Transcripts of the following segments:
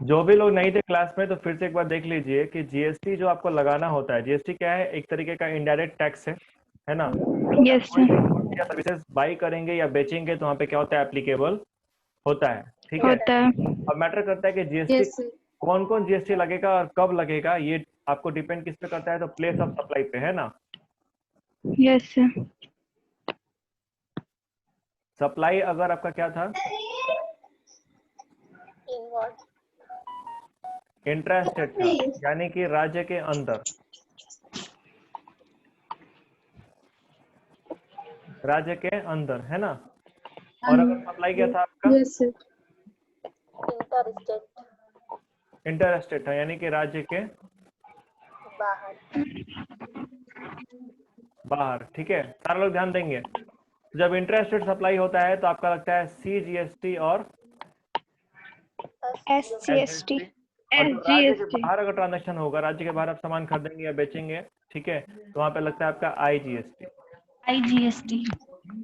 जो भी लोग नहीं थे क्लास में तो फिर से एक बार देख लीजिए कि जीएसटी जो आपको लगाना होता है, जीएसटी क्या है, एक तरीके का इनडायरेक्ट टैक्स है ना। यस कोई भी सर। गुड्स या सर्विसेज बाई करेंगे या बेचेंगे तो वहाँ पे क्या होता है, एप्लीकेबल होता है। ठीक है। होता है। अब मैटर करता है कि जीएसटी यस सर। कौन कौन जीएसटी लगेगा और कब लगेगा, ये आपको डिपेंड किस पे करता है, तो प्लेस ऑफ सप्लाई पे, है ना। Yes sir. सप्लाई अगर आपका क्या था, इंट्रास्टेट था, यानी कि राज्य के अंदर, राज्य के अंदर, है ना। और अगर सप्लाई क्या था आपका, यस सर। इंटर स्टेट था, यानी कि राज्य के बाहर। ठीक है, सारे लोग ध्यान देंगे। जब इंटर स्टेट सप्लाई होता है तो आपका लगता है सीजीएसटी और SGST। और जो राज्य के SGST। बाहर अगर ट्रांजैक्शन होगा, राज्य के बाहर आप सामान खरीदेंगे या बेचेंगे, ठीक है, तो वहां पे लगता है आपका आईजीएसटी। IGST।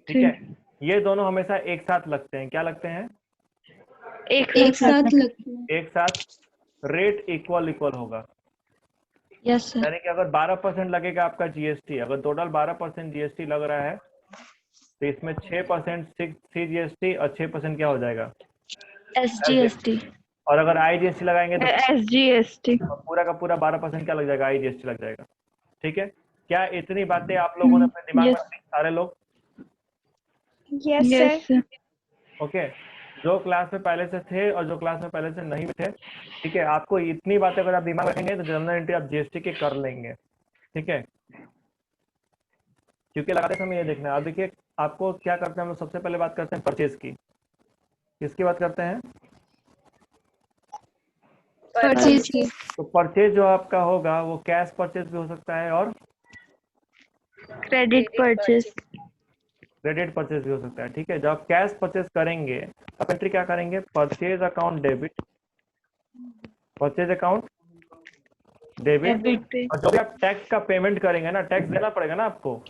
ठीक है, ये दोनों हमेशा एक साथ लगते हैं। क्या लगते हैं? एक साथ लगते हैं। एक साथ। रेट इक्वल इक्वल होगा, यस सर। यानी कि अगर 12% लगेगा आपका जीएसटी, अगर टोटल 12% जीएसटी लग रहा है तो इसमें 6% सीजीएसटी और 6% क्या हो जाएगा, SGST। और अगर आईजीएसटी लगाएंगे तो SGST। पूरा का पूरा 12% क्या लग जाएगा, आईजीएसटी लग जाएगा। ठीक है, क्या इतनी बातें आप लोगों ने अपने दिमाग में यस। रखी, सारे लोग? Yes sir. ओके, जो क्लास में पहले से थे और जो क्लास में पहले से नहीं थे, ठीक है, आपको इतनी बातें अगर आप दिमाग में रखेंगे तो जनरल एंट्री आप जीएसटी के कर लेंगे। ठीक है, क्योंकि लगाते समय ये देखना है। आप देखिए, आपको क्या करते हैं, हम लोग सबसे पहले बात करते हैं परचेज की। किसकी बात करते हैं? परचेज की। तो परचेज जो आपका होगा वो कैश परचेज भी हो सकता है और क्रेडिट परचेज। क्रेडिट परचेज भी हो सकता है। ठीक है, जब आप कैश परचेज करेंगे आप एंट्री क्या करेंगे, purchase account debit, purchase account debit. और जब भी आप टैक्स का पेमेंट करेंगे ना, टैक्स देना पड़ेगा ना आपको,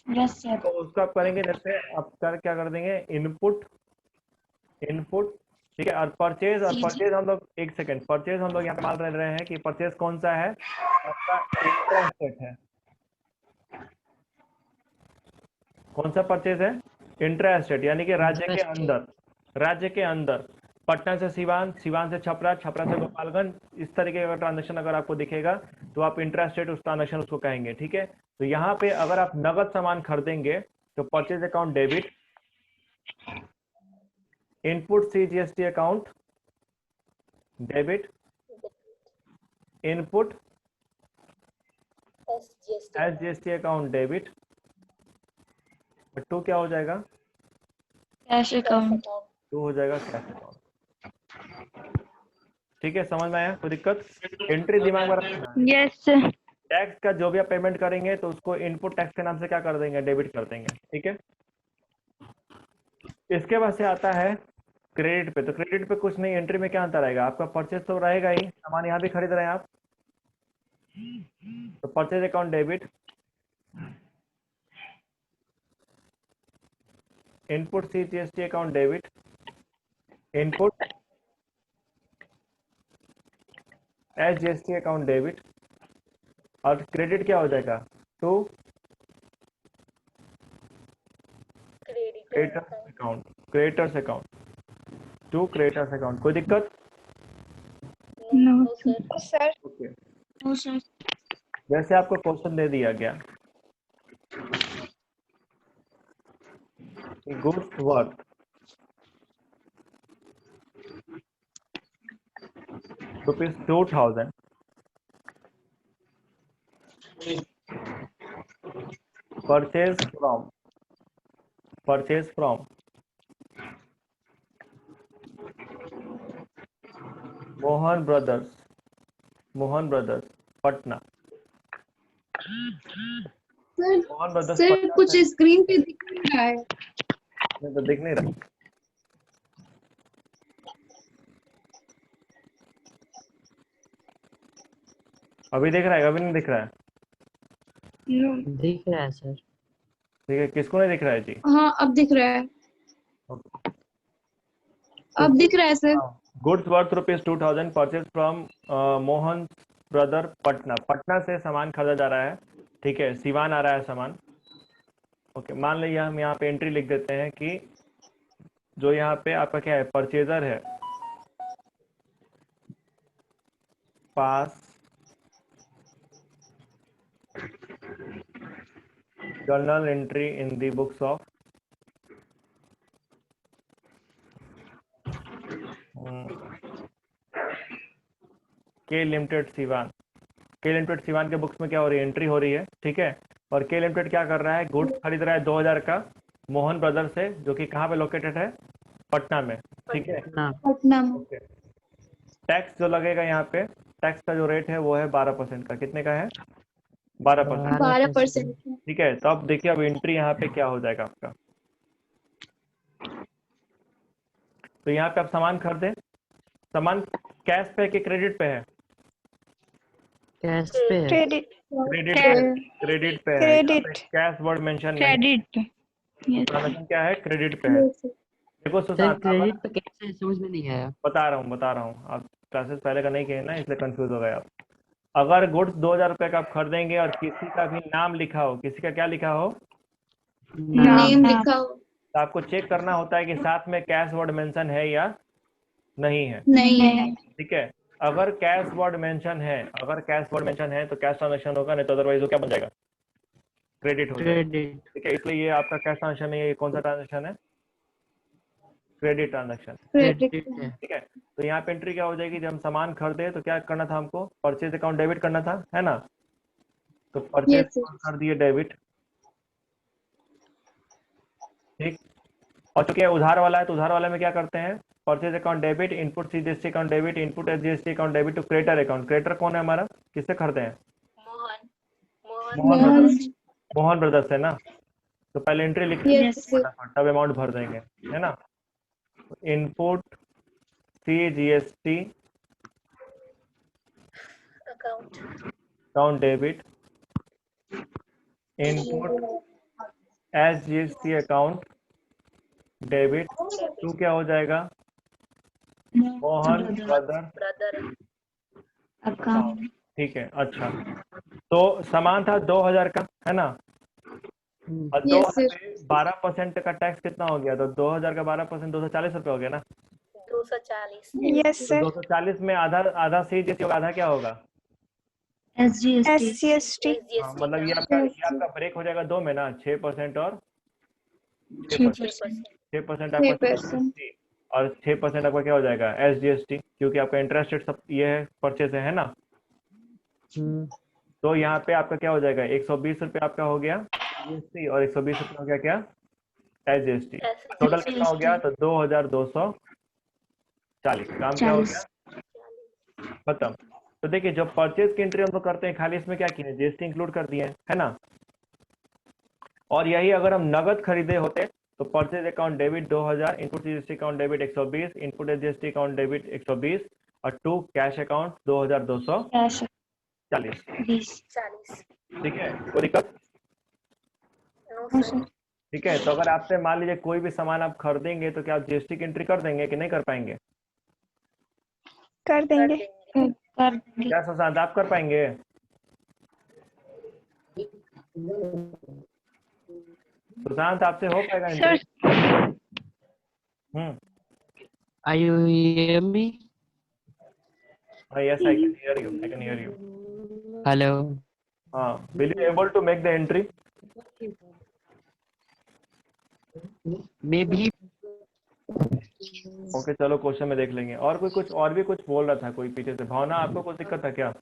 यस सर। तो उसको आप करेंगे जैसे आप क्या कर देंगे, इनपुट, इनपुट। ठीक है, और परचेज हम लोग, एक सेकंड, परचेज हम लोग यहाँ पे मान रहे हैं कि परचेज कौन सा है आपका, इंट्रास्टेट है। कौन सा परचेज है? इंट्रास्टेट, यानी कि राज्य के अंदर, राज्य के अंदर। पटना से सिवान, सिवान से छपरा, छपरा से गोपालगंज, इस तरीके का ट्रांजेक्शन अगर आपको दिखेगा तो आप इंट्रास्टेट उस ट्रांजेक्शन उसको कहेंगे। ठीक है, तो यहाँ पे अगर आप नगद सामान खरीदेंगे तो purchase account debit, input CGST account debit, input SGST account debit, to क्या हो जाएगा, कैश अकाउंट। टू हो जाएगा कैश अकाउंट। ठीक है, समझ में आया? कोई दिक्कत? एंट्री दिमाग में रखना है। Yes sir. टैक्स का जो भी आप पेमेंट करेंगे तो उसको इनपुट टैक्स के नाम से क्या कर देंगे, डेबिट कर देंगे। ठीक है, इसके बाद से आता है क्रेडिट पे। तो क्रेडिट पे कुछ नहीं, एंट्री में क्या अंतर आएगा, आपका परचेज तो रहेगा ही, सामान यहाँ भी खरीद रहे हैं आप, तो purchase account debit, input CGST account debit, input SGST account debit, और क्रेडिट क्या हो जाएगा, to creditors account, creditors account, to creditors account. कोई दिक्कत? No sir. Okay, no sir. जैसे आपको क्वेश्चन दे दिया गया, goods worth ₹2000, purchase from Mohan brothers Patna. Mohan brothers sir Patna कुछ से, स्क्रीन पे दिख नहीं रहा है। मैं तो दिख नहीं रहा। अभी दिख रहा है, अभी नहीं दिख रहा है? दिख रहा है सर। ठीक है, किसको नहीं दिख रहा है जी? हाँ अब दिख रहा है। Okay. अब दिख रहा है सर। हाँ, goods worth ₹2000 purchase from Mohan brother Patna. Patna से सामान खरीदा जा रहा है, ठीक है, सिवान आ रहा है सामान। ओके, मान लीजिए हम यहाँ पे एंट्री लिख देते हैं कि जो यहाँ पे आपका क्या है, परचेजर है, पास journal entry in the books of के लिमिटेड सिवान। के लिमिटेड सिवान के बुक्स में क्या हो रही है, एंट्री हो रही है, ठीक है। और के लिमिटेड क्या कर रहा है, गुड्स खरीद रहा है 2000 का मोहन ब्रदर से, जो कि कहाँ पे लोकेटेड है, पटना में, ठीक है। पटना में। टैक्स जो लगेगा यहाँ पे, टैक्स का जो रेट है वो है 12% का। कितने का है, 12%, 12%। ठीक है। तो अब देखिए अब एंट्री यहाँ पे क्या हो जाएगा आपका। तो यहाँ पे आप सामान खरीदे, सामान कैश पे कि क्रेडिट पे है, कैश पे है। क्रेडिट क्रेडिट पे, क्रेडिट पे है। क्रेडिट कैश वर्ड मेंशन नहीं, क्रेडिट यस ट्रांजैक्शन क्या है, क्रेडिट पे है। देखो सर सुशांत, क्रेडिट पे कैसे, समझ में नहीं आया। बता रहा हूँ, आप क्लासेस पहले का नहीं किए ना, इसलिए कंफ्यूज हो गए आप। अगर गुड्स 2000 रुपये का आप खरीदेंगे और किसी का भी नाम लिखा हो, किसी का क्या लिखा हो, नेम लिखा हो, तो आपको चेक करना होता है कि साथ में कैश वर्ड मेंशन है या नहीं है, नहीं है। ठीक है। अगर कैश वर्ड मेंशन है, अगर कैश वर्ड मेंशन है तो कैश ट्रांजेक्शन होगा, नहीं तो अदरवाइज वो क्या बन जाएगा, क्रेडिट हो जाएगा, क्रेडिट। ठीक है। इसलिए ये आपका कैश ट्रांजेक्शन है, ये कौन सा ट्रांजेक्शन है, क्रेडिट ट्रांजेक्शन, क्रेडिट है। ठीक है। तो यहाँ पे एंट्री क्या हो जाएगी, जब हम सामान खरीदे तो क्या करना था हमको, परचेज अकाउंट डेबिट करना था, है ना। तो परचेज Yes, sir. अकाउंट कर दिए डेबिट, ठीक। और चूंकि उधार वाला है तो उधार वाले में क्या करते हैं, purchase account debit, input CGST account debit, input SGST account debit to creditor account. Creditor कौन है हमारा, किससे खरीदे हैं, मोहन। मोहन ब्रदर्स है ना। तो पहले एंट्री लिख Yes, sir. तब अमाउंट भर देंगे, है ना। Input CGST account debit, input SGST account debit to क्या हो जाएगा, मोहन ब्रदर अकाउंट ठीक है। अच्छा, तो सामान था 2000 का, है ना। और Yes, sir. 12% का टैक्स कितना हो गया, तो 2000 का 12% 240 रुपये हो गया ना। 240 यस तो सर 240 में आधा आधा सीजीएसटी होगा, आधा क्या होगा, SGST हाँ, मतलब ये आपका ब्रेक हो जाएगा दो में ना, 6% और 6% 6% आपका 6%. GST, और 6% आपका क्या हो जाएगा, एसजीएसटी, क्योंकि आपका इंटरेस्ट रेट सब ये है, परचेज है ना। तो यहाँ पे आपका क्या हो जाएगा, 120 रुपये आपका हो गया जीएसटी, और 120 रुपये हो गया क्या, एसजीएसटी। टोटल कितना हो गया, तो 2240। काम क्या हो गया, खत्म। तो देखिए जब परचेज की एंट्री हम लोग करते हैं, खाली इसमें क्या किए, जीएसटी इंक्लूड कर दिए, है ना। और यही अगर हम नगद खरीदे होते तो purchase account debit 2000, input GST account debit 120, input SGST account debit 120, और टू कैश अकाउंट 2240, कैश 40 ठीक है। कोई दिक्कत, नो सर ठीक है। तो अगर आपसे मान लीजिए कोई भी सामान आप खरीदेंगे तो क्या आप जीएसटी की एंट्री कर देंगे कि नहीं कर पाएंगे, कर देंगे कर क्या सुशांत आप कर पाएंगे, सुशांत आपसे हो पाएगा entry, Are you hear me? Yes I can hear you, I can hear you. Hello. हाँ, will you able to make the entry, Maybe. Okay चलो क्वेश्चन में देख लेंगे। और कोई कुछ और भी कुछ बोल रहा था कोई पीछे से, भावना आपको कुछ दिक्कत था क्या,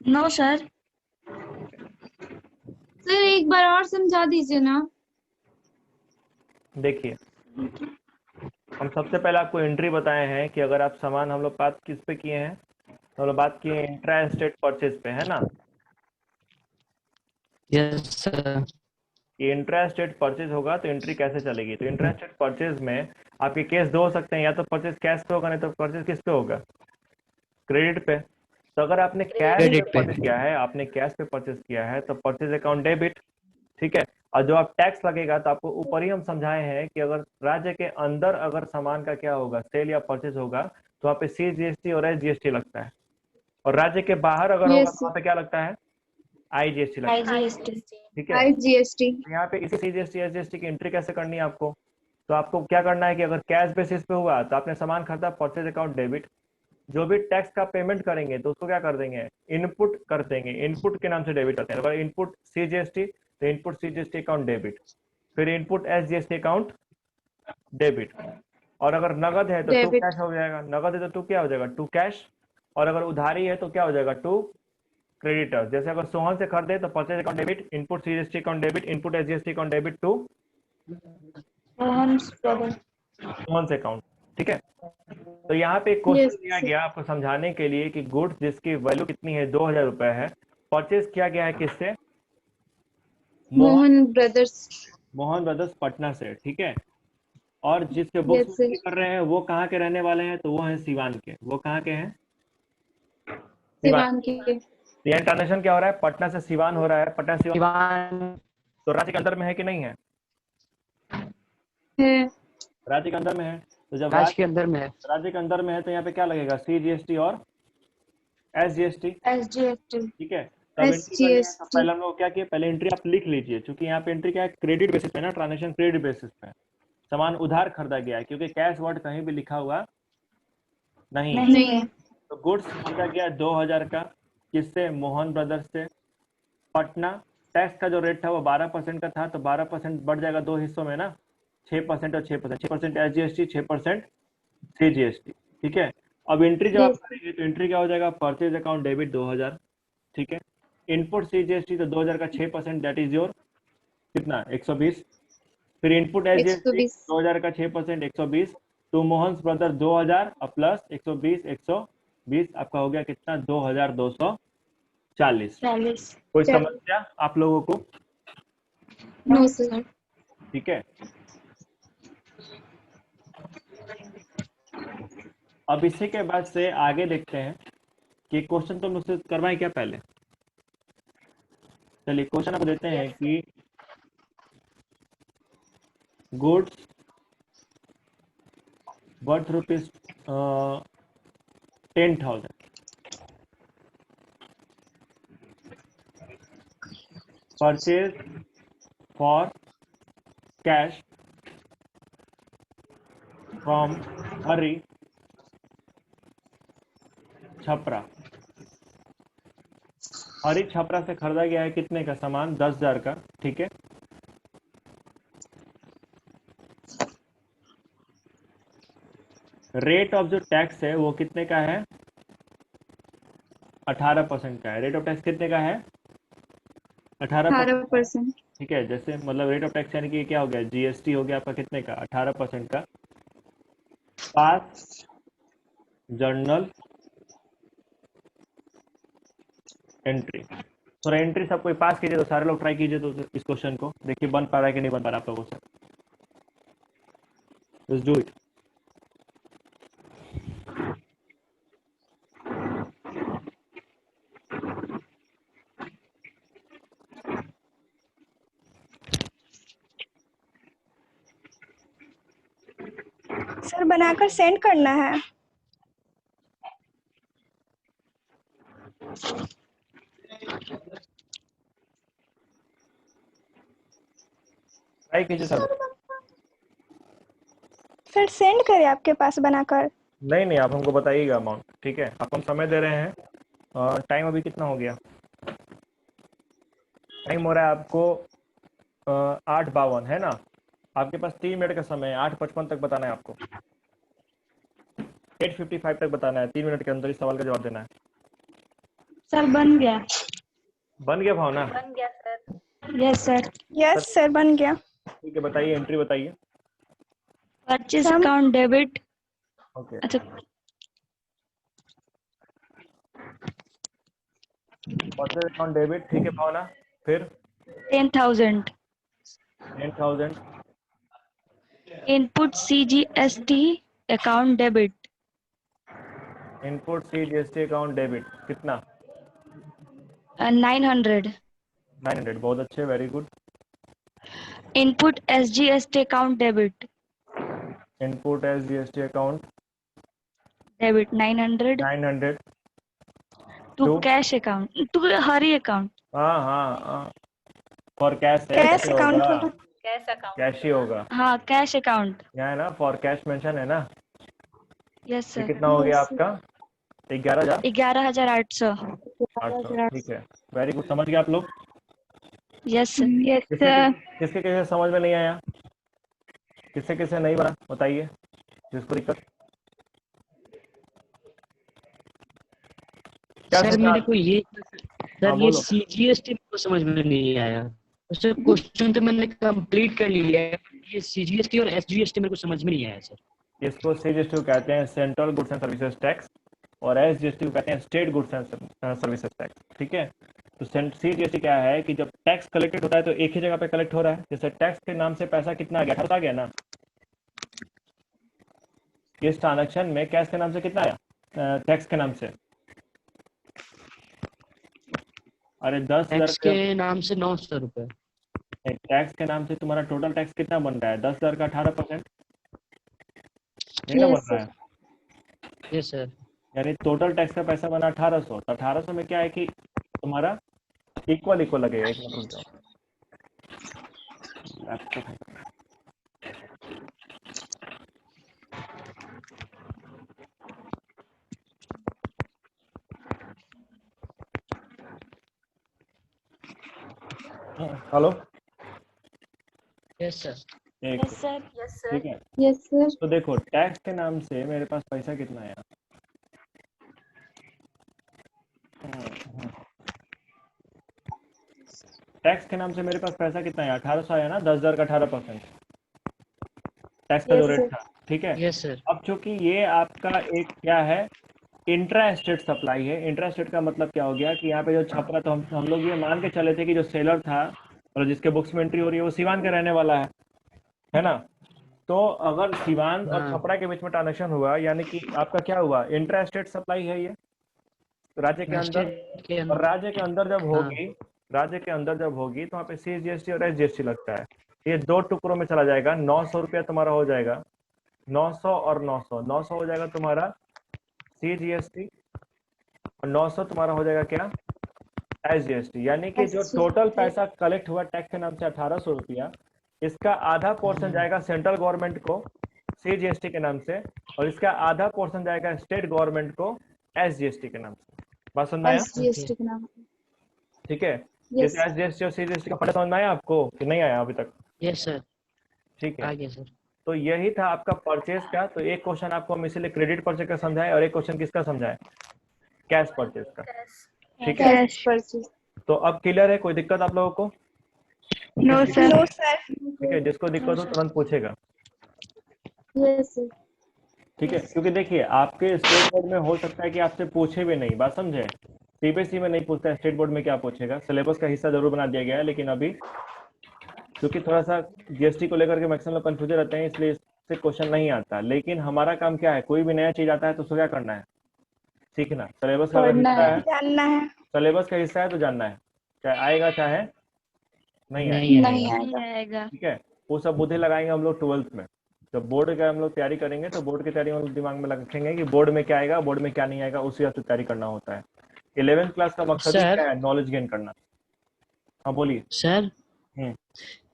नो सर सर एक बार और समझा दीजिए ना। देखिए हम सबसे पहले आपको एंट्री बताए हैं कि अगर आप सामान, हम लोग बात किस पे किए हैं, हम लोग बात किए हैं इंट्रा स्टेट परचेज पे, है ना। Yes sir. ये इंट्रा स्टेट परचेज होगा तो एंट्री कैसे चलेगी, तो इंट्रा स्टेट परचेज में आपके केस दो हो सकते हैं, या तो परचेज कैश पे होगा, नहीं तो परचेज किस पे होगा, क्रेडिट पे। तो अगर आपने कैश पे Credit पे। परचेज किया है, आपने कैश पे परचेज किया है तो परचेज अकाउंट डेबिट, ठीक है। और जो आप टैक्स लगेगा तो आपको ऊपर ही हम समझाए हैं कि अगर राज्य के अंदर अगर सामान का क्या होगा, सेल या परचेज होगा, तो वहाँ पे CGST और SGST लगता है, और राज्य के बाहर अगर होगा Yes. तो वहाँ पे क्या लगता है, IGST लगता है। IGST IGST ठीक है, IGST. तो यहाँ पे इसी CGST SGST की एंट्री कैसे करनी है आपको, तो आपको क्या करना है कि अगर कैश बेसिस पे हुआ तो आपने सामान खरीदा, परचेज अकाउंट डेबिट, जो भी टैक्स का पेमेंट करेंगे तो उसको क्या कर देंगे, इनपुट कर देंगे, इनपुट के नाम से डेबिट करते हैं। अगर इनपुट CGST तो इनपुट CGST अकाउंट डेबिट, फिर इनपुट SGST अकाउंट डेबिट, और अगर नगद है तो टू Debit. कैश हो जाएगा, नगद है तो टू क्या हो जाएगा, टू कैश, और अगर उधारी है तो क्या हो जाएगा, टू क्रेडिटर। जैसे अगर सोहन से खरीदे तो purchase account debit, input CGST account debit, input SGST account debit to Mohan's brother. Sohan से अकाउंट। ठीक है, तो यहाँ पे क्वेश्चन Yes. दिया गया आपको समझाने के लिए कि गुड्स जिसकी वैल्यू कितनी है, 2000 रुपए है, परचेज किया गया है किससे, Mohan Brothers. Mohan brothers Patna से। ठीक है, और जिसके बुक्स Yes, sir. में कर रहे हैं वो कहाँ के रहने वाले हैं, तो वो हैं सिवान के। वो कहाँ के हैं, Sivan ki. तो यहाँ ट्रांजेक्शन क्या हो रहा है, पटना से सिवान हो रहा है, पटना से सिवान, तो राज्य के अंदर में है कि नहीं है, है. राज्य के अंदर में है। तो जब राज्य के अंदर में है। राज्य के अंदर में है तो यहाँ पे क्या लगेगा, CGST और SGST। SGST। ठीक है, तब एंट्री करनी है, तो SGST. पहले हम लोग क्या किए, पहले एंट्री आप लिख लीजिए, क्योंकि यहाँ पे एंट्री क्या है, क्रेडिट बेसिस पे ना, ट्रांजेक्शन क्रेडिट बेसिस पे, सामान उधार खरीदा गया है, क्योंकि कैश वर्ड कहीं भी लिखा हुआ नहीं है। नहीं. तो गुड्स खरीदा गया 2000 का, किससे, मोहन ब्रदर्स से, पटना। टैक्स का जो रेट था वो 12% का था, तो 12% बढ़ जाएगा दो हिस्सों में ना, 6% और 6%, 6% SGST, 6% CGST। ठीक है, अब एंट्री जब आप Yes. करेंगे तो एंट्री क्या हो जाएगा, परचेज अकाउंट डेबिट 2000। ठीक है, इनपुट CGST तो 2000 का 6%, दैट इज योर कितना, 120। फिर इनपुट SGST 120. 2000 का 6%, 120, टू मोहन्स ब्रदर 2000 और प्लस 120, 120 आपका हो गया कितना, 2240। 40। कोई चलो। समस्या आप लोगों को, No, sir. ठीक है। अब इसी के बाद से आगे देखते हैं कि क्वेश्चन तो मुझसे करवाएं क्या पहले, चलिए क्वेश्चन आपको देते हैं कि goods worth rupees 10,000 purchase for cash from Hari Chhapra. Hari Chhapra से खरीदा गया है कितने का सामान, 10,000 का। ठीक है, रेट ऑफ जो टैक्स है वो कितने का है, 18% का है। रेट ऑफ टैक्स कितने का है, 18%। 18%. ठीक है, जैसे मतलब रेट ऑफ टैक्स यानी कि क्या हो गया, GST हो गया आपका कितने का, 18% का। पास जर्नल एंट्री, थोड़ा एंट्री सब कोई पास कीजिए, तो सारे लोग ट्राई कीजिए तो इस क्वेश्चन को, देखिए बन पा रहा है कि नहीं बन पा रहा आप लोगों से। Let's do it. सर बनाकर सेंड करना है। ट्राई कीजिए सब। सर सेंड करें आपके पास बनाकर। नहीं नहीं, आप हमको बताइएगा अमाउंट। ठीक है, आप हम समय दे रहे हैं, और टाइम अभी कितना हो गया, टाइम हो रहा है आपको 8:52 है ना, आपके पास 3 मिनट का समय है, 8:55 तक बताना है आपको, 8:55 तक बताना है, 3 मिनट के अंदर इस सवाल का जवाब देना है। सर बन गया। बन गया भावना, बन गया sir. Yes sir. Yes sir बन गया। ठीक है, बताइए एंट्री बताइए। परचेज सम- अकाउंट डेबिट। ओके, अच्छा, परचेज अकाउंट डेबिट। ठीक है भावना, फिर 10,000। 10,000, input CGST account debit. Input CGST account debit कितना, 900। 900, बहुत अच्छे, very good. Input SGST account debit. Input S GST account Debit 900 900 to to cash account. To Hari account. हाँ हाँ हाँ फॉर कैश है कैश कैसे अकाउंट होगा खोलो। कैश अकाउंट कैश ही होगा हाँ cash account. यहाँ है ना फॉर कैश मेंशन है ना Yes ये sir. कितना हो गया आपका 11,800 11,800. ठीक है वेरी गुड समझ गए आप लोग Yes sir. यस किसके सर। किसके किसे समझ में नहीं आया किससे किससे नहीं बना बताइए जिसको दिक्कत क्या सर सोचा मेरे को ये हाँ सर ये बोलो सीजीएसटी को समझ में नहीं आया। सर क्वेश्चन तो मैंने कंप्लीट कर लिया है, ये सीजीएसटी और एसजीएसटी मेरे को समझ में नहीं आया सर। इसको सीजीएसटी को कहते हैं central goods and services tax और एसजीएसटी को कहते हैं state goods and services tax ठीक है तो सीजीएसटी क्या है कि जब टैक्स कलेक्टेड होता है तो एक ही जगह पे कलेक्ट हो रहा है जैसे टैक्स के नाम से पैसा कितना आ गया 18 आ गया ना इस ट्रांजेक्शन में कैश के नाम से कितना आया टैक्स के नाम से अरे 10,000 टैक्स के नाम से 900 रुपए। टैक्स के नाम से तुम्हारा टोटल टैक्स कितना बन रहा है 10,000 का 18% नहीं ना बन Yes, रहा है यस सर। यानी टोटल टैक्स का पैसा बना 1800 तो 1800 में क्या है कि तुम्हारा इक्वल इक्वल लगेगा एक मिनट रुक जाओ लैपटॉप है हेलो यस सर। एक Yes sir. यस सर ठीक है yes, sir. तो देखो टैक्स के नाम से मेरे पास पैसा कितना आया टैक्स के नाम से मेरे पास पैसा कितना आया 1800 आया ना 10,000 का 18% टैक्स का जो Yes, रेट sir. था ठीक है यस सर। अब चूंकि ये आपका एक क्या है इंट्रा स्टेट सप्लाई है इंट्रा स्टेट का मतलब क्या हो गया कि यहाँ पे जो छपरा तो हम लोग ये मान के चले थे कि जो सेलर था और जिसके बुक्स में एंट्री हो रही है वो सिवान का रहने वाला है ना तो अगर सिवान और हाँ। छपरा के बीच में ट्रांजेक्शन हुआ यानी कि आपका क्या हुआ इंट्रा स्टेट सप्लाई है ये राज्य के अंदर स्टेट के और राज्य के अंदर जब हाँ। होगी राज्य के अंदर जब होगी तो वहाँ पे सीजीएसटी और एसजीएसटी लगता है ये दो टुकड़ों में चला जाएगा 900 रुपया तुम्हारा हो जाएगा 900 और 900 हो जाएगा तुम्हारा सीजीएसटी और 900 तुम्हारा हो जाएगा क्या एसजीएसटी यानी कि जो SGST टोटल पैसा कलेक्ट हुआ टैक्स के नाम से 1800 रुपया इसका आधा पोर्शन जाएगा सेंट्रल गवर्नमेंट को सीजीएसटी के नाम से और इसका आधा पोर्शन जाएगा स्टेट गवर्नमेंट को एसजीएसटी के नाम से बात समझ में आया SGST के नाम। ठीक है Yes. जैसे एसजीएसटी और सीजीएसटी का फर्क समझ में आया आपको कि नहीं आया अभी तक यस सर। ठीक आ है गया सर। तो यही था आपका परचेज का तो एक क्वेश्चन आपको हम इसीलिए क्रेडिट परचेज का समझाए और एक क्वेश्चन किसका समझाए कैश परचेज का कैश ठीक है Cash purchase. तो अब क्लियर है कोई दिक्कत आप लोगों को No sir. No sir. ठीक है जिसको दिक्कत हो तुरंत पूछेगा Yes, sir. ठीक है क्योंकि देखिए आपके स्टेट बोर्ड में हो सकता है कि आपसे पूछे भी नहीं बात समझे सीबीएसई में नहीं पूछता है स्टेट बोर्ड में क्या पूछेगा सिलेबस का हिस्सा जरूर बना दिया गया है लेकिन अभी क्योंकि थोड़ा सा जीएसटी को लेकर के मैक्सिमम लोग कंफ्यूजन रहते हैं इसलिए इससे क्वेश्चन नहीं आता लेकिन हमारा काम क्या है कोई भी नया चीज आता है तो उसको क्या करना है सीखना सिलेबस का अगर पढ़ना हिस्सा है। है जानना है। सिलेबस का हिस्सा है तो जानना है चाहे आएगा चाहे नहीं आएगा नहीं नहीं आएगा। आएगा। नहीं आएगा। ठीक है वो सब बुद्धि लगाएंगे हम लोग 12th में जब बोर्ड का हम लोग तैयारी करेंगे तो बोर्ड की तैयारी हम लोग दिमाग में रखेंगे कि बोर्ड में क्या आएगा बोर्ड में क्या नहीं आएगा उसी हिसाब से तैयारी करना होता है 11th क्लास का मकसद ही सर। क्या है नॉलेज गेन करना हाँ बोलिए सर हम्म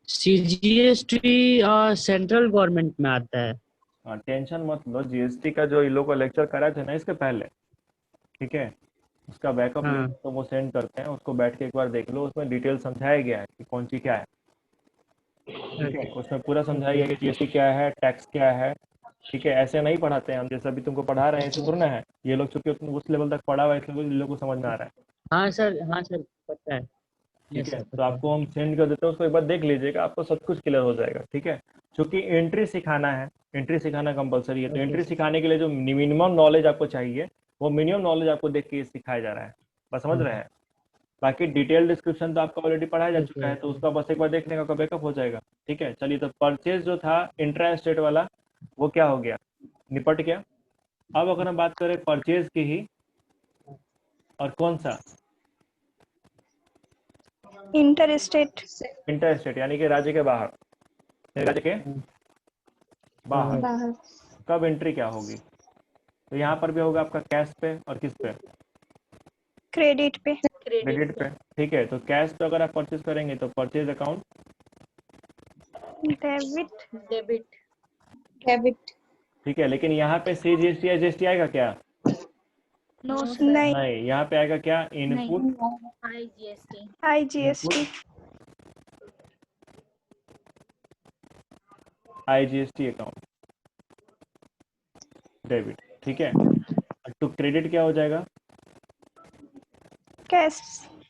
सीजीएसटी सेंट्रल गवर्नमेंट में आता है। हाँ टेंशन मत लो जीएसटी का जो इन लोग को लेक्चर कराए थे ना इसके पहले ठीक है उसका बैकअप हाँ। लिंक तो वो सेंड करते हैं उसको बैठ के एक बार देख लो उसमें डिटेल समझाया गया है कि कौन सी क्या है ठीक है उसमें पूरा समझाया गया कि जीएसटी क्या है टैक्स क्या है ठीक है ऐसे नहीं पढ़ाते हैं हम जैसे अभी तुमको पढ़ा रहे हैं ऐसे थोड़ा ना है ये लोग चूंकि उस लेवल तक पढ़ा हुआ है इसलिए इन लोग को समझ में आ रहा है हाँ सर पता है। ठीक Yes, है sir, तो पता है। आपको हम सेंड कर देते हैं उसको एक बार देख लीजिएगा आपको सब कुछ क्लियर हो जाएगा ठीक है क्योंकि एंट्री सिखाना है एंट्री सिखाना कंपलसरी है तो Okay. एंट्री सिखाने के लिए जो मिनिमम नॉलेज आपको चाहिए वो मिनिमम नॉलेज आपको देख के सिखाया जा रहा है बस समझ रहे हैं बाकी डिटेल डिस्क्रिप्शन तो आपका ऑलरेडी पढ़ाया जा चुका है तो उसका बस एक बार देखने का बैकअप हो जाएगा ठीक है चलिए तो परचेज जो था इंट्रा स्टेट वाला वो क्या हो गया निपट गया अब अगर हम बात करें परचेज की ही और कौन सा इंटर स्टेट। इंटर स्टेट यानी कि राज्य के बाहर, राज्य के बाहर। बाहर। कब एंट्री क्या होगी? तो यहाँ पर भी होगा आपका कैश पे और किस पे? क्रेडिट पे। क्रेडिट पे। ठीक है, तो कैश पे अगर आप परचेज करेंगे तो purchase account debit. Debit. Debit. ठीक है, लेकिन यहाँ पे CGST या GST आएगा क्या? No sir. नहीं। नहीं, यहाँ पे आएगा क्या? Input IGST। IGST। IGST account debit. ठीक है, तो क्रेडिट क्या हो जाएगा? कैश।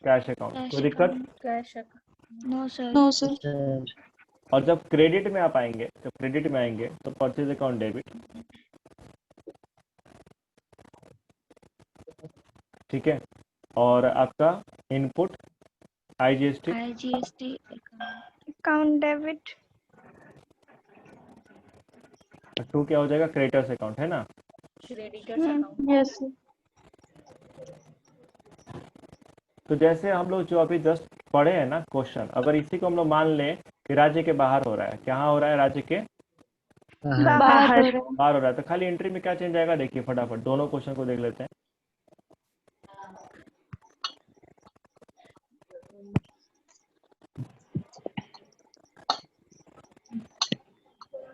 Cash account. कैश कोई दिक्कत? Cash account. No sir. No sir. Sir और जब क्रेडिट में आप आएंगे, जब क्रेडिट में आएंगे तो परचेज अकाउंट डेबिट। ठीक है, और आपका input IGST IGST account debit. 2 क्या हो जाएगा? क्रेडिटर्स अकाउंट, है ना? Creditors account. Yes sir. तो जैसे हम लोग जो अभी जस्ट पढ़े हैं ना क्वेश्चन, अगर इसी को हम लोग मान लें कि राज्य के बाहर हो रहा है, कहाँ हो रहा है? राज्य के बाहर। बाहर हो रहा है, तो खाली एंट्री में क्या चेंज आएगा? देखिए फटाफट दोनों क्वेश्चन को देख लेते हैं।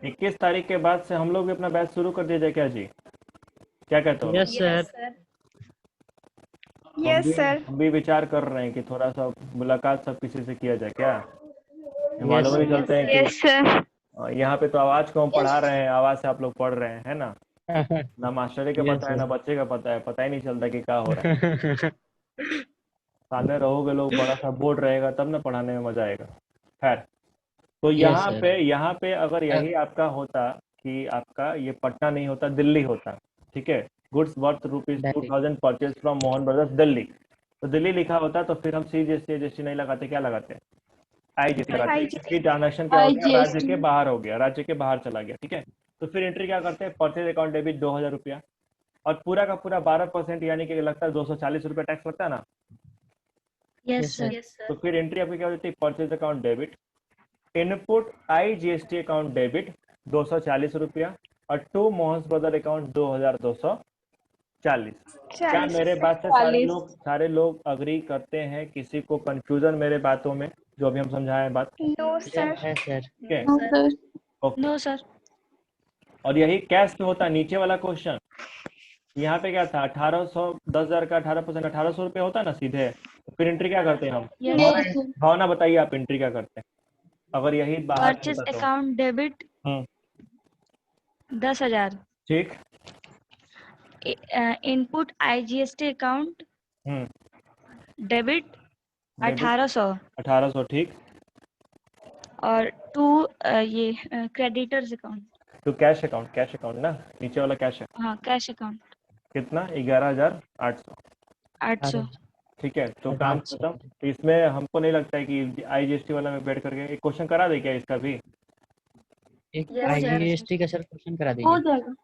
इक्कीस तारीख के बाद से हम लोग भी अपना बैच शुरू कर दिया जाए क्या जी? क्या कहते हो? Yes sir. Sir. Yes sir. हम भी विचार कर रहे हैं कि थोड़ा सा मुलाकात सब किसी से किया जाए क्या? Yes, मालूम नहीं sir. चलते हैं कि यस सर। यहाँ पे तो आवाज को हम पढ़ा रहे हैं, आवाज से आप लोग पढ़ रहे हैं, है ना? ना मास्टर का Yes, पता है sir. ना बच्चे का पता है, पता ही नहीं चलता कि क्या हो रहा है। सामने रहोगे लोग, बड़ा सा बोर्ड रहेगा तब ना पढ़ाने में मजा आएगा। खैर, तो Yes, sir. यहाँ पे अगर यही आपका होता कि आपका ये पटना नहीं होता, दिल्ली होता। ठीक है, goods worth Delhi. ₹2000 purchase from Mohan brothers Delhi, तो दिल्ली लिखा होता तो फिर हम CGST नहीं लगाते, क्या लगाते? IGST लगाते, क्योंकि ट्रांजेक्शन क्या हो गया? राज्य के बाहर हो गया, राज्य के बाहर चला गया। ठीक है, तो फिर एंट्री क्या करते हैं? परचेज अकाउंट डेबिट 2000 रुपया, और पूरा का पूरा 12% यानी कि लगता है 240 रुपया टैक्स लगता है ना? Yes Yes, sir. सर। तो फिर एंट्री आपकी क्या हो जाती है? Purchase account debit, input IGST account debit 240 रुपया, और टू मोहन ब्रदर अकाउंट 2240। क्या मेरे बात से सारे लोग अग्री करते हैं? किसी को कंफ्यूजन मेरे बातों में जो अभी हम समझाए बात? No sir. Yes, sir. ठीक है, no sir. Okay. No sir. और यही कैश पे होता नीचे वाला क्वेश्चन। यहाँ पे क्या था? 1800, 10,000 का 18% 1800 रुपये होता है ना सीधे। तो फिर एंट्री क्या करते हैं हम? Yes sir. भावना बताइए, आप एंट्री क्या करते हैं अगर यही बाहर परचेज होता तो? अकाउंट डेबिट हम्म, 10,000। ठीक। Input IGST account debit debit 1800 1800, ठीक। और ये क्रेडिटर्स अकाउंट। तो कैश अकाउंट ना, नीचे वाला कैश है हाँ कैश अकाउंट कितना? 11,800। 800। ठीक है, तो अच्छा, काम अच्छा। खत्म। तो इसमें हमको नहीं लगता है कि IGST वाला में बैठ करके एक क्वेश्चन करा दे क्या इसका भी? एक Yes, sir. IGST का सर क्वेश्चन करा हो दीजिए। जाएगा।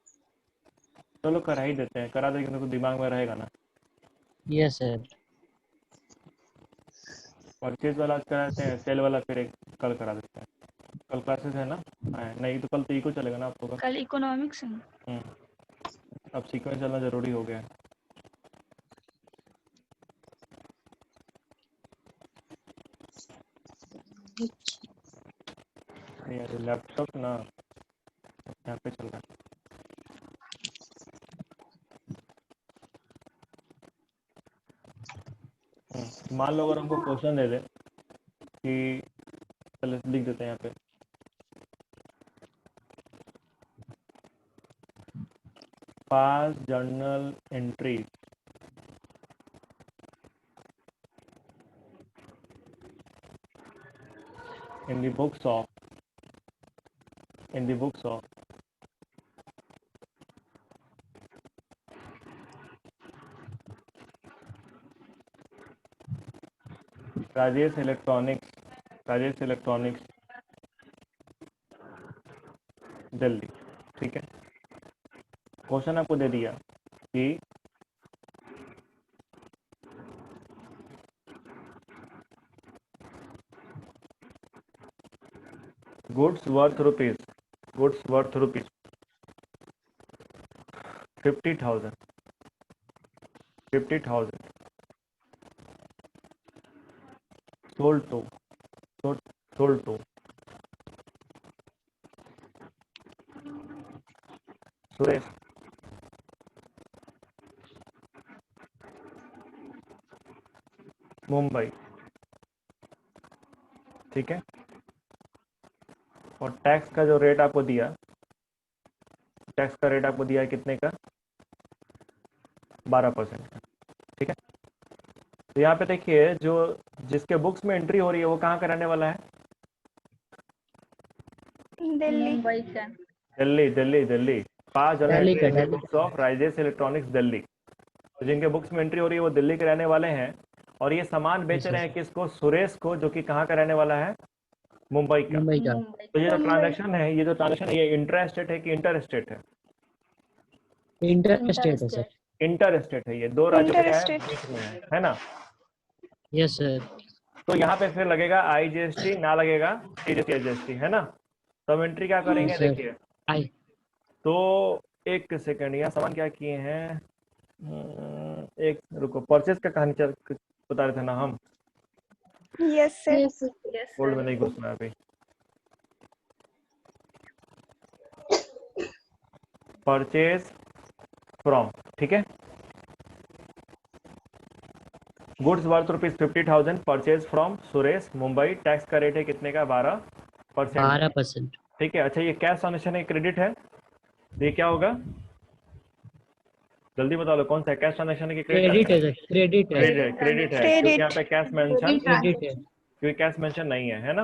चलो करा ही देते हैं, करा देंगे तो दिमाग में रहेगा ना। Yes, sir. परचेज वाला आज कराते हैं, सेल वाला फिर एक कल करा देते हैं। कल क्लासेस है ना? नहीं तो कल तो इको चलेगा ना आप लोग का। कल इकोनॉमिक्स है। अब सीक्वेंस चलना जरूरी हो गया है। यार लैपटॉप ना यहाँ पे चल रहा है। मान लो अगर हमको क्वेश्चन दे दे कि, चलो लिख देते हैं यहाँ पे, पास journal entries in the books of Rajesh electronics Delhi. ठीक है, क्वेश्चन आपको दे दिया कि goods worth rupees 50,000 sold to Suresh Mumbai, ठीक है। और टैक्स का जो रेट आपको दिया, टैक्स का रेट आपको दिया है कितने का? 12% का, ठीक है। तो यहाँ पे देखिए जो जिसके बुक्स में एंट्री हो रही है वो कहाँ का रहने वाला है? दिल्ली। मुंबई का। दिल्ली। 5 जनरल दिल्ली का, entry Delhi. Books of rises electronics Delhi. तो जिनके बुक्स में एंट्री हो रही है वो दिल्ली के रहने वाले हैं और ये सामान बेच Yes, रहे हैं yes. किसको? सुरेश को, जो कि कहाँ का रहने वाला है? मुंबई का। मुंबई का। मुंबई तो ये जो मुंबई। ट्रांजैक्शन है, ये इंट्रा स्टेट है कि इंटर स्टेट है? इंटर स्टेट है सर। इंटर स्टेट है, ये दो राज्यों में है, Interstate. बीच में है ना। Yes sir. तो यहाँ पे फिर लगेगा IGST, ना लगेगा CGST, है ना। तो हम एंट्री क्या करेंगे? Yes, sir. देखिए आई तो एक सेकंड, यहाँ सामान क्या किए हैं, एक रुको, परचेज का कहानी बता रहे थे ना हम। Yes, sir. Yes, sir. Yes hold में नहीं घुसना है अभी। परचेज फ्रॉम, ठीक है। Goods worth rupees 50,000, purchase from Suresh Mumbai. Tax का रेट है कितने का? 12%। 12%। ठीक है। अच्छा, ये कैश ट्रांजेक्शन है, क्रेडिट है, ये क्या होगा? जल्दी बता लो, कौन सा है? कैश ट्रांजेक्शन है कि क्रेडिट है सर। क्रेडिट है। क्रेडिट है, Credit. क्योंकि यहाँ पे कैश मेंशन, क्रेडिट है। क्योंकि कैश मेंशन नहीं है ना।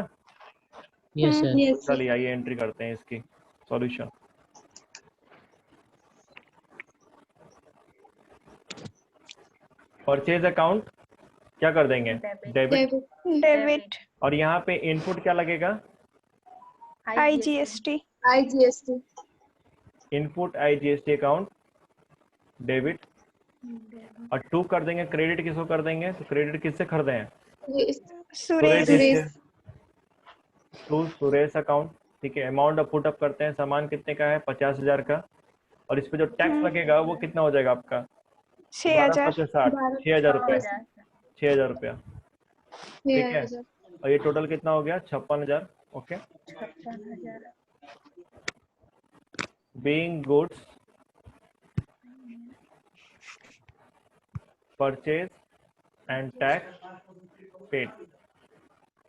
Yes sir. Yes, sir. चलिए आइए एंट्री करते हैं इसकी सॉल्यूशन। परचेज अकाउंट क्या कर देंगे? डेबिट। Debit. Debit. और यहाँ पे इनपुट क्या लगेगा? IGST. IGST. Input IGST account debit. और 2 कर देंगे क्रेडिट, किसको कर देंगे? तो क्रेडिट किससे खरीदे हैं? Yes. Suresh. Suresh. To Suresh account, ठीक है। अमाउंट अप पुट अप करते हैं, सामान कितने का है? 50,000 का। और इस पे जो टैक्स लगेगा वो कितना हो जाएगा आपका? 6,000. 12,50, 6,000 रुपया, 6,000 रुपया, ठीक है। 6,000. और ये टोटल कितना हो गया? 56,000। Okay. 56,000। Being goods purchase and tax paid,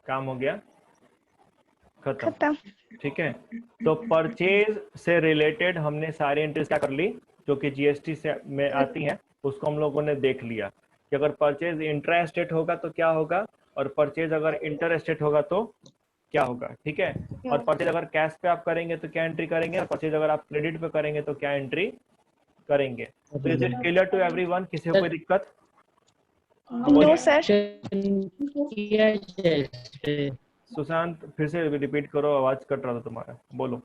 काम हो गया खत्म, खत्म. ठीक है। तो परचेज से रिलेटेड हमने सारी एंट्रीज क्या कर ली जो कि GST से में आती हैं, उसको हम लोगों ने देख लिया कि अगर परचेज इंट्रा स्टेट होगा तो क्या होगा और परचेज अगर इंटर स्टेट होगा तो क्या होगा, ठीक है। और परचेज अगर कैश पे आप करेंगे तो क्या एंट्री करेंगे, और परचेज अगर आप क्रेडिट पे करेंगे तो क्या एंट्री करेंगे। तो is it clear to everyone? किसी को कोई दिक्कत? No, sir. किया जाए इस पे। सुशांत फिर से रिपीट करो, आवाज कट रहा था तुम्हारा, बोलो।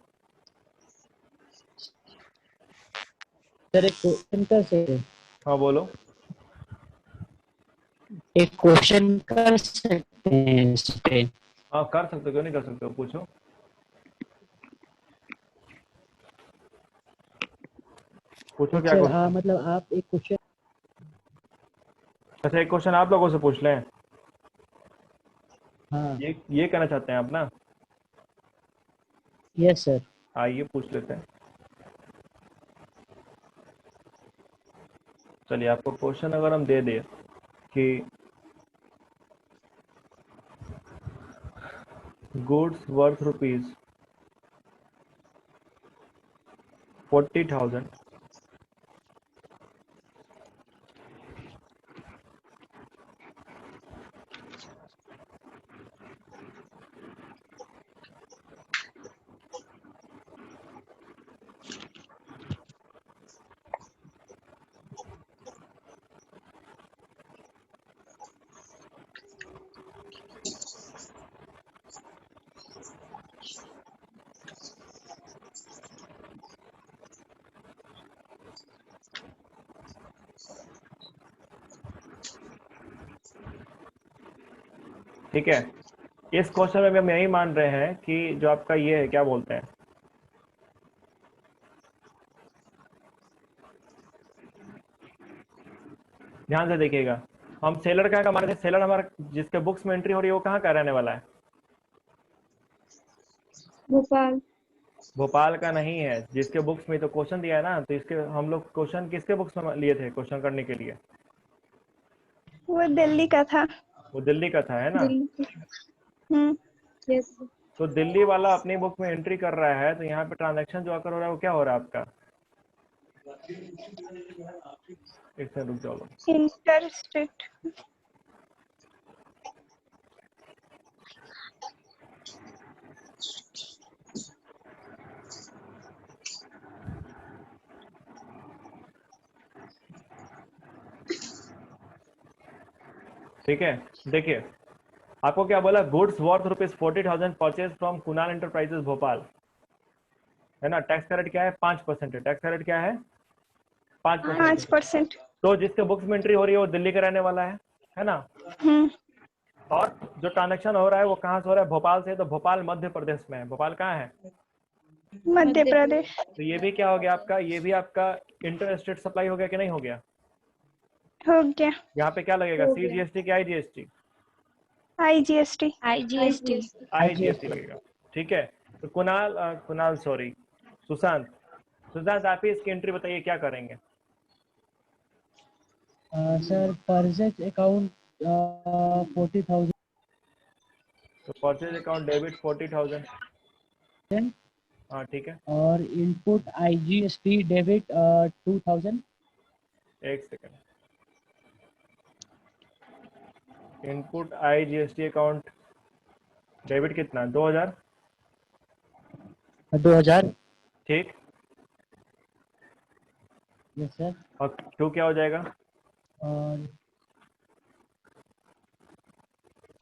सर एक क्वेश्चन कर सकते हैं? हाँ बोलो। एक क्वेश्चन कर सकते हैं इस पे? हाँ कर सकते हो, क्यों नहीं कर सकते हो, पूछो। पूछो क्या सर क्वेश्चन? मतलब आप एक क्वेश्चन। अच्छा, एक क्वेश्चन आप लोगों से पूछ लें। हाँ। ये कहना चाहते हैं आप ना? Yes sir. आइए पूछ लेते हैं। चलिए आपको क्वेश्चन अगर हम दे दें कि गुड्स वर्थ रुपीज 40,000 ठीक है। इस क्वेश्चन में भी हम यही मान रहे हैं कि जो आपका ये है क्या बोलते हैं, ध्यान से देखिएगा, हम सेलर कहाँ का मान रहे थे, सेलर हमारा जिसके बुक्स में एंट्री हो रही है वो कहाँ का रहने वाला है, भोपाल। भोपाल का नहीं है, जिसके बुक्स में तो क्वेश्चन दिया है ना, तो इसके हम लोग क्वेश्चन किसके बुक्स में लिए थे क्वेश्चन करने के लिए, वो दिल्ली का था। वो दिल्ली का था, है ना। हम्म। Yes sir. तो दिल्ली वाला अपनी बुक में एंट्री कर रहा है, तो यहाँ पे ट्रांजैक्शन जो आकर हो रहा है वो क्या हो रहा है आपका, एक सेकंड रुक जाओ, इंटर स्टेट। ठीक है। देखिए आपको क्या बोला, goods worth ₹40,000 purchase from Kunal enterprises Bhopal, है ना। टैक्स का रेट क्या है, 5% है। टैक्स का रेट क्या है, 5%। 5%। तो जिसके बुक्स में एंट्री हो रही है वो दिल्ली का रहने वाला है ना। हम्म। और जो ट्रांजेक्शन हो रहा है वो कहाँ से हो रहा है, भोपाल से। तो भोपाल मध्य प्रदेश में है, भोपाल कहाँ है, मध्य प्रदेश। तो ये भी क्या हो गया आपका, ये भी आपका इंटर स्टेट सप्लाई हो गया कि नहीं हो गया। हो गया। यहाँ पे क्या लगेगा, हो गया। CGST की IGST, IGST। IGST। IGST लगेगा। ठीक है। तो कुणाल सॉरी सुशांत आप ही इसकी एंट्री बताइए क्या करेंगे। सर परचेज अकाउंट 40,000 तो परचेज अकाउंट डेबिट 40,000, हाँ ठीक है। और इनपुट IGST डेबिट 2,000। एक second, input IGST account debit कितना, 2,000, 2,000। ठीक। Yes sir. और क्यों क्या हो जाएगा, और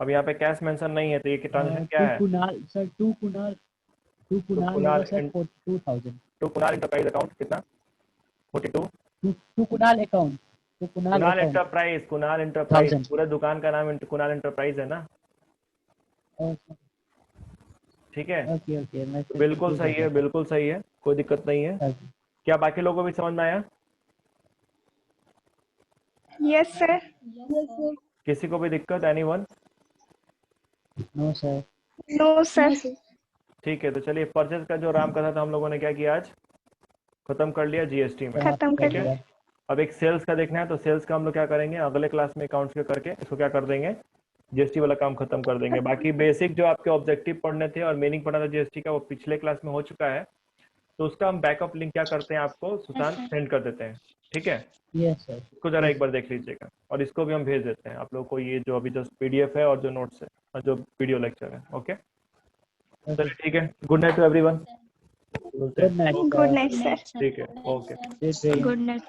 अब यहाँ पे कैश मेंशन नहीं है, तो ये ट्रांजेक्शन क्या टू है, कुणाल सर, टू कुणाल कुणाल होगा sir 42,000। To Kunal enterprise account कितना, 42। To Kunal account, to Kunal Kunal account. Enterprise, Kunal enterprise 1,000। पूरा दुकान का नाम कुणाल एंटरप्राइज है ना, ठीक है। ओके ओके, मैं बिल्कुल सही है, बिल्कुल सही है, कोई दिक्कत नहीं है। क्या बाकी लोगों को भी समझ में आया, यस सर। Yes sir. किसी को भी दिक्कत, anyone. No sir. No sir. ठीक है, तो चलिए परचेज का जो राम कथा था हम लोगों ने क्या किया आज, खत्म कर लिया GST में। खत्म कर ठीक है। लिया। अब एक सेल्स का देखना है, तो सेल्स का हम लोग क्या करेंगे, अगले क्लास में अकाउंट्स के करके इसको क्या कर देंगे, GST वाला काम खत्म कर देंगे। बाकी बेसिक जो आपके ऑब्जेक्टिव पढ़ने थे और मीनिंग पढ़ना था GST का, वो पिछले क्लास में हो चुका है, तो उसका हम बैकअप लिंक क्या करते हैं आपको सुशांत सेंड कर देते हैं। ठीक है, यस सर। इसको जरा एक बार देख लीजिएगा, और इसको भी हम भेज देते हैं आप लोग को, ये जो अभी जस्ट PDF है और जो नोट्स है और जो वीडियो लेक्चर है। ओके चलिए ठीक है, good night to everyone. Good night. Good night sir. ठीक है, ओके। Good night.